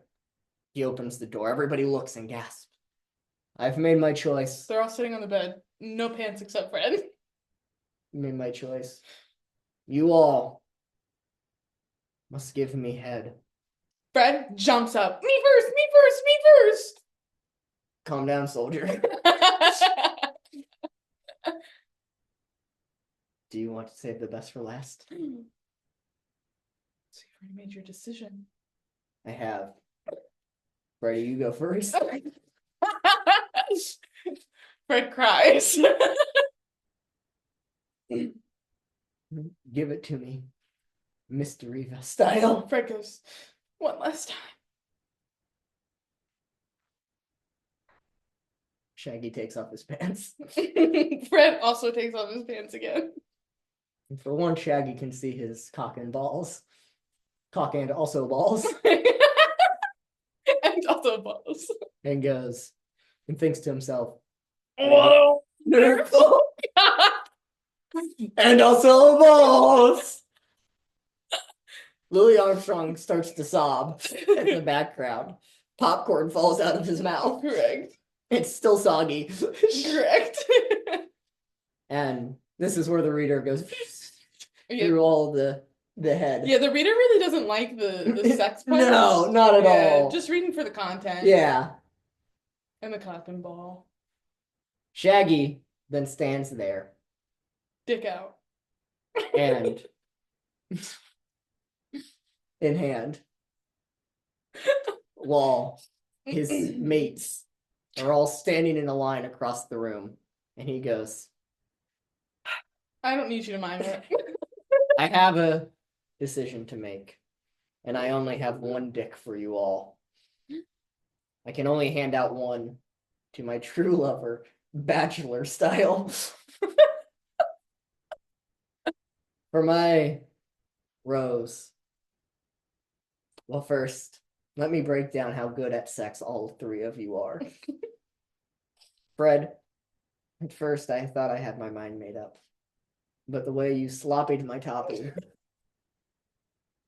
He opens the door. Everybody looks and gasps. I've made my choice. They're all sitting on the bed, no pants except Fred. Made my choice. You all must give me head. Fred jumps up. Me first, me first, me first. Calm down, soldier. Do you want to save the best for last? So you've already made your decision. I have. Freddie, you go first. Fred cries. Give it to me. Mr. Riva style. Fred goes, one last time. Shaggy takes off his pants. Fred also takes off his pants again. And for one, Shaggy can see his cock and balls. Cock and also balls. And also balls. And goes and thinks to himself, Whoa! miracle! And also balls! Louis Armstrong starts to sob in the background. Popcorn falls out of his mouth. Correct. It's still soggy. Correct. And this is where the reader goes Yeah. through all the head. Yeah, the reader really doesn't like the sex part. No, not at all. Just reading for the content. Yeah. And the cock and ball. Shaggy then stands there Dick out. and in hand, while his mates are all standing in a line across the room, and he goes, I don't need you to mind it. I have a decision to make, and I only have one dick for you all. I can only hand out one to my true lover, bachelor style. For my rose. Well, first, let me break down how good at sex all three of you are. Fred, at first I thought I had my mind made up. But the way you sloppied my topping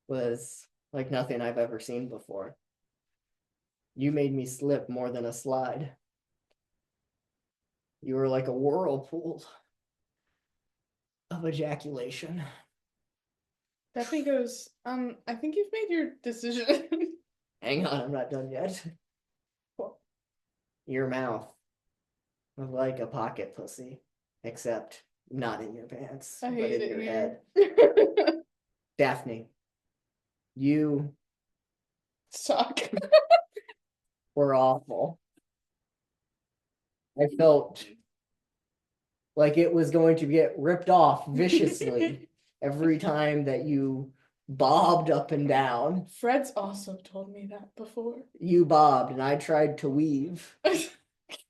was like nothing I've ever seen before. You made me slip more than a slide. You were like a whirlpool of ejaculation. Daphne goes, I think you've made your decision. Hang on, I'm not done yet. Your mouth was like a pocket pussy, except not in your pants, I but hate in it your here. head. Daphne, you Suck. were awful. I felt like it was going to get ripped off viciously every time that you bobbed up and down. Fred's also told me that before. You bobbed, and I tried to weave,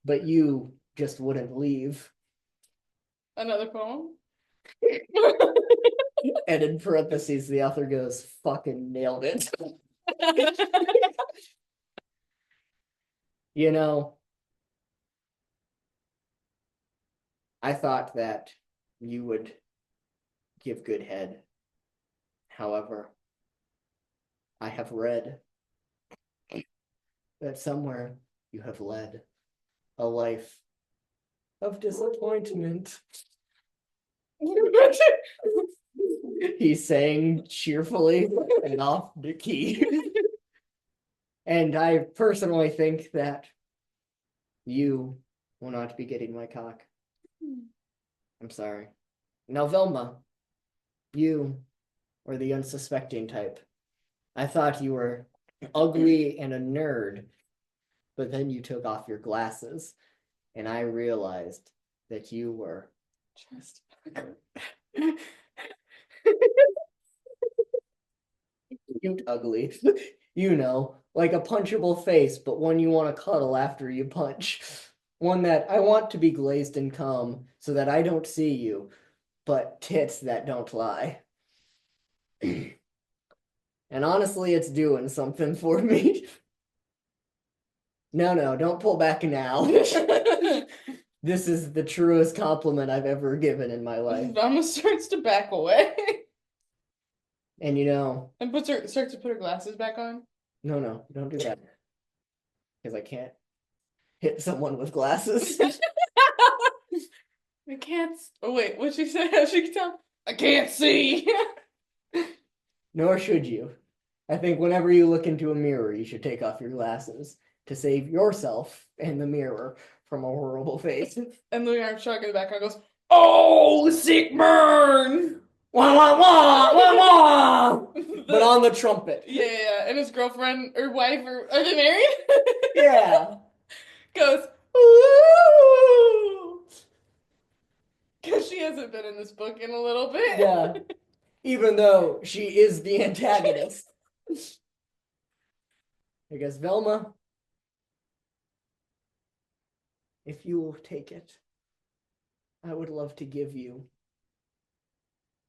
but you just wouldn't leave. Another poem? And in parentheses, the author goes, fucking nailed it. You know, I thought that you would give good head. However, I have read that somewhere you have led a life of disappointment. He sang cheerfully and off the key. And I personally think that you will not be getting my cock. I'm sorry. Now, Velma, you were the unsuspecting type. I thought you were ugly and a nerd, but then you took off your glasses, and I realized that you were Just Cute ugly. You know, like a punchable face, but one you want to cuddle after you punch. One that I want to be glazed and calm so that I don't see you, but tits that don't lie. And honestly, it's doing something for me. No, don't pull back now. This is the truest compliment I've ever given in my life. Velma starts to back away. And you know, And starts to put her glasses back on. no, don't do that. Because I can't hit someone with glasses. I can't. Oh wait, what'd she say? How she can tell? I can't see. Nor should you. I think whenever you look into a mirror, you should take off your glasses to save yourself and the mirror from a horrible face. And Louis Armstrong in the background goes, "Oh, sick burn!" Wah, wah, wah, wah, wah! But on the trumpet. Yeah. And his girlfriend or wife, or are they married? Yeah. Goes, ooh! Because she hasn't been in this book in a little bit. Yeah. Even though she is the antagonist. I guess Velma, if you will take it, I would love to give you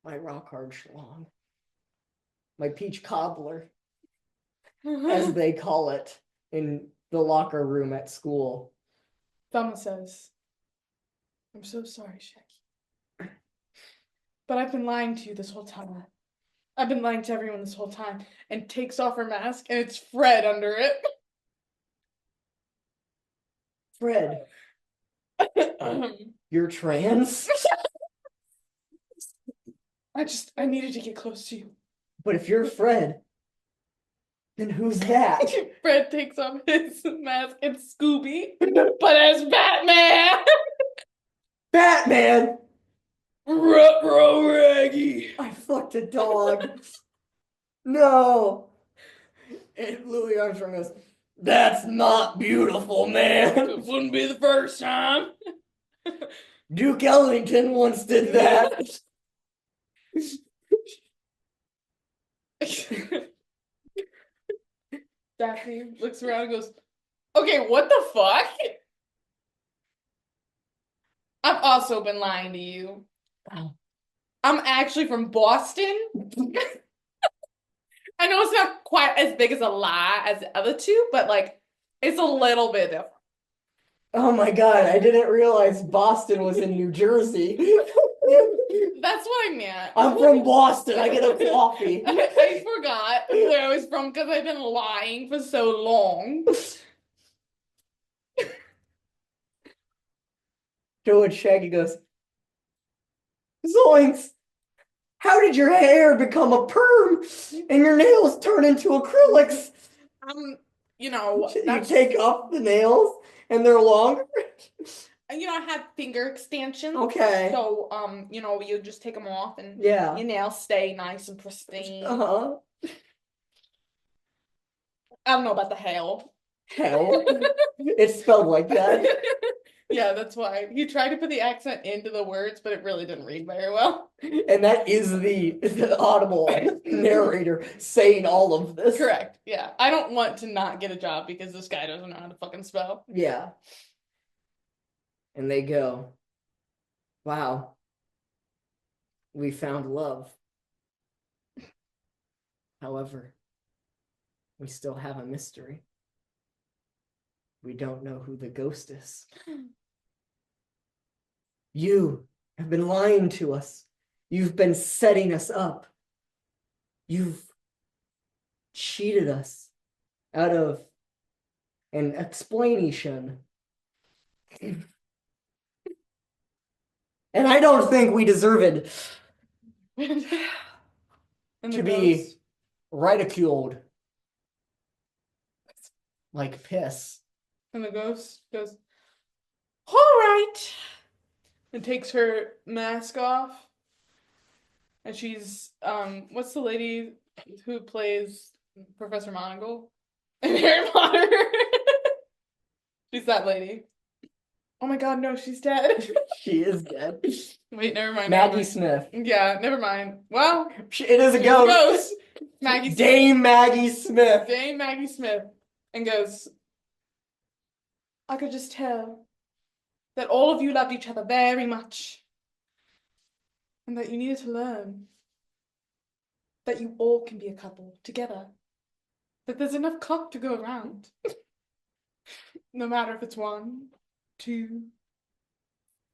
my rock hard schlong. My peach cobbler, as they call it in the locker room at school. Velma says, "I'm so sorry, Shaggy. But I've been lying to you this whole time. I've been lying to everyone this whole time." And takes off her mask, and it's Fred under it. Fred, you're trans? I needed to get close to you. But if you're Fred, then who's that? Fred takes off his mask. It's Scooby, but as Batman. Batman! Ruh-roh, Raggy. I fucked a dog. No. And Louis Armstrong goes, "That's not beautiful, man." It wouldn't be the first time. Duke Ellington once did that. Daphne looks around and goes, "Okay, what the fuck? I've also been lying to you. I'm actually from Boston." I know it's not quite as big as a lie as the other two, but like it's a little bit different. Oh my god, I didn't realize Boston was in New Jersey. That's what I meant. I'm from Boston, I get a coffee. I forgot where I was from because I've been lying for so long. To which Shaggy goes, "Zoinks! How did your hair become a perm and your nails turn into acrylics?" You know, You take off the nails and they're longer? You know, I have finger extensions. Okay. So, you know, you just take them off and Yeah. your nails stay nice and pristine. Uh-huh. I don't know about the hell. Hell. It's spelled like that. Yeah, that's why. He tried to put the accent into the words, but it really didn't read very well. And that is the audible narrator saying all of this. Correct. Yeah. I don't want to not get a job because this guy doesn't know how to fucking spell. Yeah. And they go, "Wow. We found love. However, we still have a mystery. We don't know who the ghost is. You have been lying to us. You've been setting us up. You've cheated us out of an explanation. And I don't think we deserve it to be ridiculed like piss." And the ghost goes, "All right," and takes her mask off. And she's, what's the lady who plays Professor McGonagall in Harry Potter? She's that lady. Oh my god, no, she's dead. She is dead. Wait, never mind. Maggie Smith. Yeah, never mind. Well, It is a she's ghost. Maggie Smith. Dame Maggie Smith. Dame Maggie Smith. And goes, I could just tell that all of you loved each other very much. And that you needed to learn that you all can be a couple together. That there's enough cock to go around. No matter if it's 1, 2,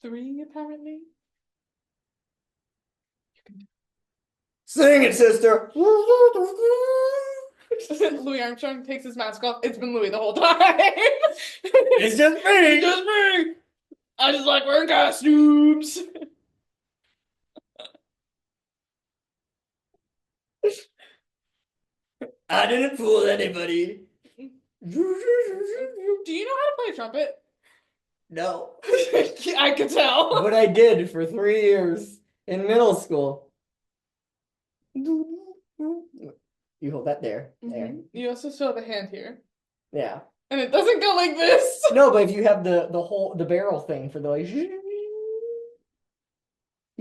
3, apparently. Sing it, sister. Louis Armstrong takes his mask off. It's been Louis the whole time. It's just me. It's just me. I just like wearing costumes. I didn't fool anybody. Do you know how to play trumpet? No. I could tell. But I did for 3 years in middle school. You hold that there. There. You also still have a hand here. Yeah. And it doesn't go like this. No, but if you have the barrel thing for the like, you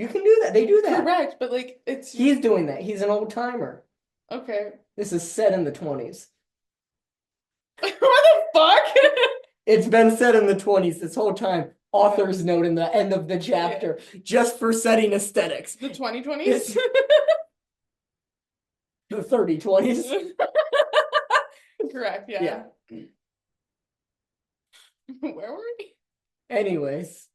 can do that. They do that. Correct, but like it's He's doing that. He's an old timer. okay. This is set in the 20s. What the fuck? It's been set in the 20s this whole time. Author's note in the end of the chapter, just for setting aesthetics. The 2020s? The 3020s. Correct, yeah. Yeah. Where were we? Anyways,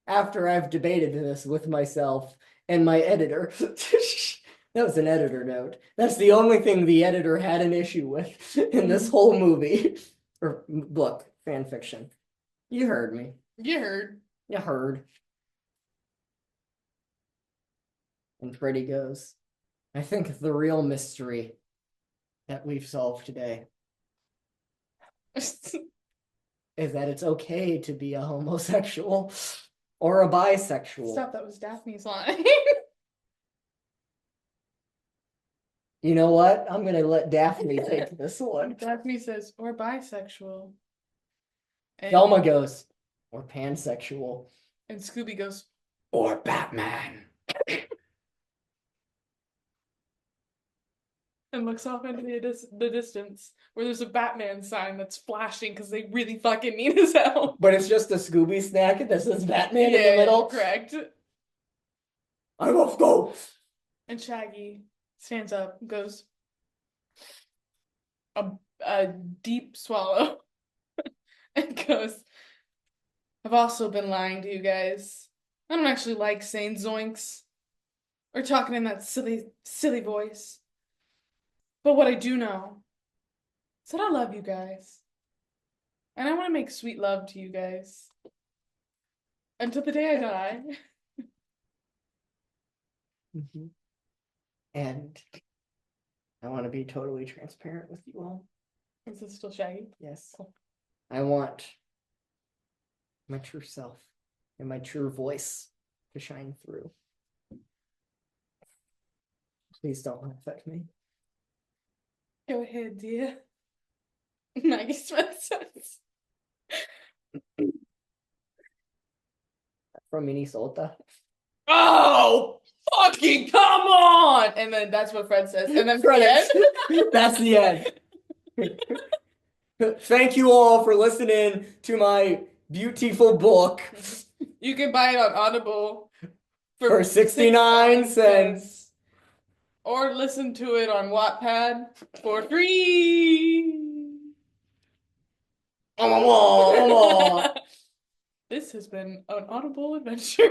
after I've debated this with myself and my editor, that was an editor note. That's the only thing the editor had an issue with in this whole movie or book, fan fiction. You heard me. You heard. You heard. And Freddie goes, I think the real mystery that we've solved today is that it's okay to be a homosexual or a bisexual. Stop, that was Daphne's line. You know what? I'm gonna let Daphne take this one. Daphne says, or bisexual. And, Thelma goes, or pansexual. and Scooby goes, Or Batman. and looks off into the distance where there's a Batman sign that's flashing because they really fucking need his help. But it's just a Scooby snack that says Batman in the middle. Correct. I must go. And Shaggy stands up and goes, a deep swallow, and goes, I've also been lying to you guys. I don't actually like saying zoinks or talking in that silly voice. But what I do know is that I love you guys. And I want to make sweet love to you guys. Until the day I die. Mm-hmm. And I want to be totally transparent with you all. Is this still Shaggy? Yes. I want my true self and my true voice to shine through. Please don't affect me. Go ahead, dear. Maggie Smith says. From Minnesota. Oh, fucking come on! And then that's what Fred says. And then Credits. Fred. That's the end. Thank you all for listening to my beautiful book You can buy it on Audible for 69 cents. Or listen to it on Wattpad for free. This has been an Audible adventure.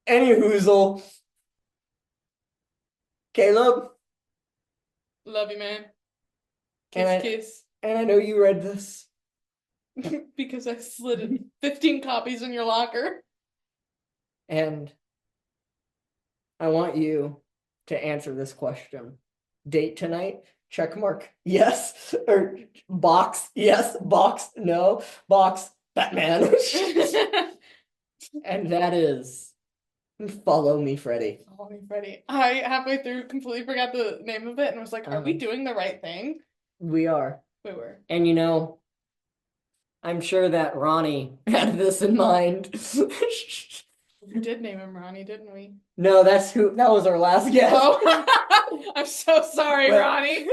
Any hoozle. Caleb. Love you, man. And Kiss, And I know you read this. kiss. Because I slid 15 copies in your locker. And I want you to answer this question. Date tonight? Check mark. Yes. Or box. Yes. Box. No. Box. Batman. And that is Follow Me, Freddie. Follow Me, Freddie. I halfway through completely forgot the name of it and was like, are we doing the right thing? We are. We were. And you know, I'm sure that Ronnie had this in mind. We did name him Ronnie, didn't we? No, that was our last guest. Oh, I'm so sorry, But- Ronnie.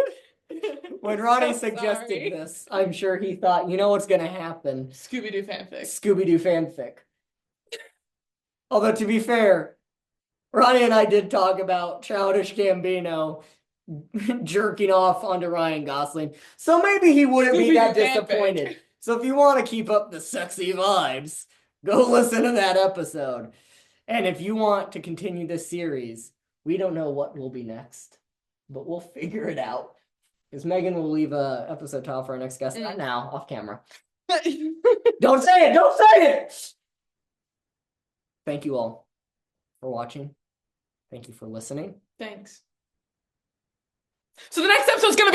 When I'm Ronnie so suggested sorry. this, I'm sure he thought, you know what's gonna happen? Scooby-Doo fanfic. Scooby-Doo fanfic. Although to be fair, Ronnie and I did talk about Childish Gambino jerking off onto Ryan Gosling. So maybe he wouldn't be that Scooby-Doo fanfic. disappointed. So if you want to keep up the sexy vibes, go listen to that episode. And if you want to continue this series, we don't know what will be next, but we'll figure it out. Because Megan will leave a episode title for our next guest. Not now, off camera. Don't say it! Don't say it! Thank you all for watching. Thank you for listening. Thanks. So the next episode's gonna be